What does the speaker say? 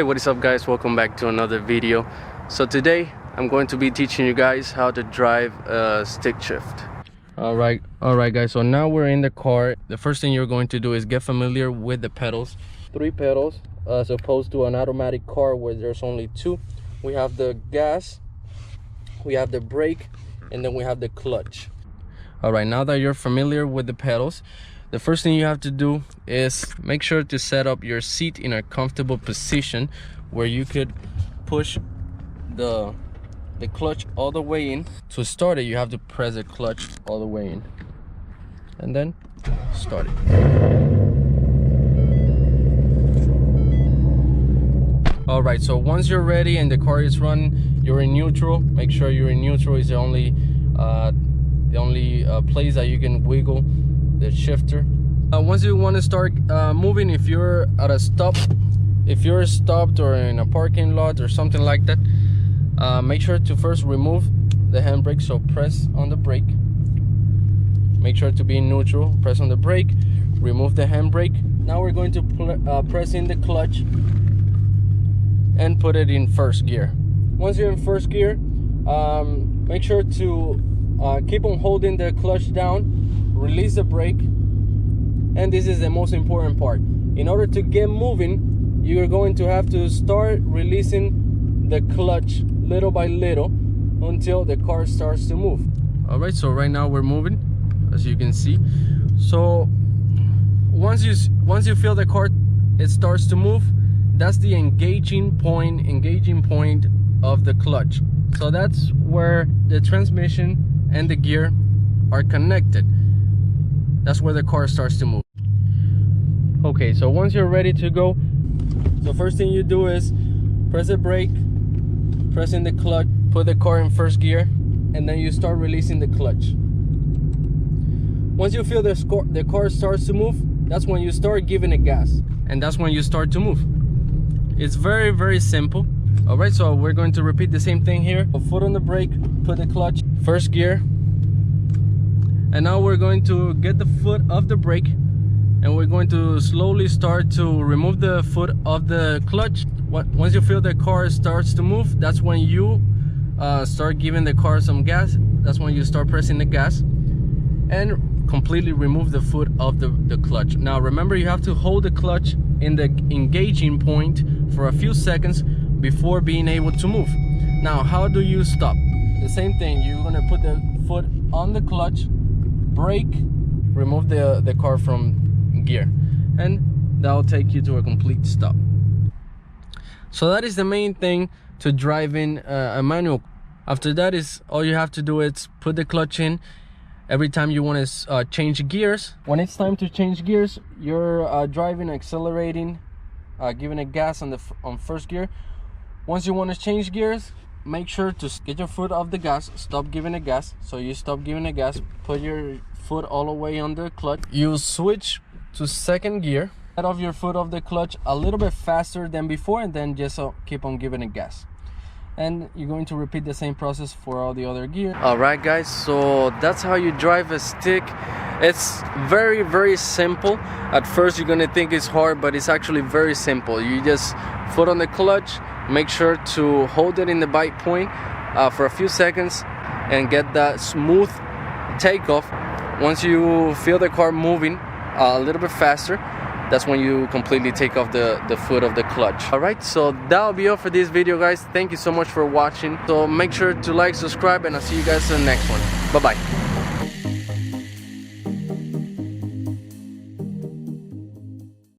Hey, what is up guys, welcome back to another video. So today I'm going to be teaching you guys how to drive a stick shift. All right guys, so now we're in the car. The first thing you're going to do is get familiar with the pedals. 3 pedals as opposed to an automatic car where there's only 2. We have the gas, we have the brake, and then we have the clutch. All right, now that you're familiar with the pedals, the first thing you have to do is make sure to set up your seat in a comfortable position where you could push the clutch all the way in. To start it, you have to press the clutch all the way in and then start it. All right, so once you're ready and the car is running, you're in neutral. Make sure you're in neutral. Is the only place that you can wiggle the shifter. Once you want to start moving, if you're at a stop, if you're stopped or in a parking lot or something like that, make sure to first remove the handbrake. So press on the brake, make sure to be in neutral, press on the brake, remove the handbrake. Now we're going to press in the clutch and put it in first gear. Once you're in first gear, make sure to keep on holding the clutch down, release the brake, and this is the most important part. In order to get moving, you're going to have to start releasing the clutch little by little until the car starts to move. All right, so right now we're moving, as you can see. So once you feel the car, it starts to move, that's the engaging point of the clutch. So that's where the transmission and the gear are connected. That's where the car starts to move. Okay, so once you're ready to go, the first thing you do is press the brake, press in the clutch, put the car in first gear, and then you start releasing the clutch. Once you feel the car starts to move, that's when you start giving it gas, and that's when you start to move. It's very, very simple. All right, so we're going to repeat the same thing here. A foot on the brake, put the clutch, first gear, and now we're going to get the foot off the brake and we're going to slowly start to remove the foot of the clutch. Once you feel the car starts to move, that's when you start giving the car some gas. That's when you start pressing the gas and completely remove the foot of the clutch. Now remember, you have to hold the clutch in the engaging point for a few seconds before being able to move. Now, how do you stop? The same thing, you're gonna put the foot on the clutch, brake, remove the car from gear, and that'll take you to a complete stop. So that is the main thing to driving a manual. After that, is all you have to do is put the clutch in every time you want to change gears. When it's time to change gears, you're driving, accelerating, giving it gas on first gear. Once you want to change gears, make sure to get your foot off the gas, stop giving it gas. So you stop giving it gas, put your foot all the way on the clutch. You switch to second gear, let off your foot off the clutch a little bit faster than before, and then just keep on giving it gas. And you're going to repeat the same process for all the other gears. All right guys, so that's how you drive a stick. It's very, very simple. At first you're gonna think it's hard, but it's actually very simple. You just foot on the clutch, make sure to hold it in the bite point for a few seconds and get that smooth takeoff. Once you feel the car moving a little bit faster, that's when you completely take off the foot of the clutch. All right, so that'll be all for this video guys. Thank you so much for watching. So make sure to like, subscribe, and I'll see you guys in the next one. Bye bye.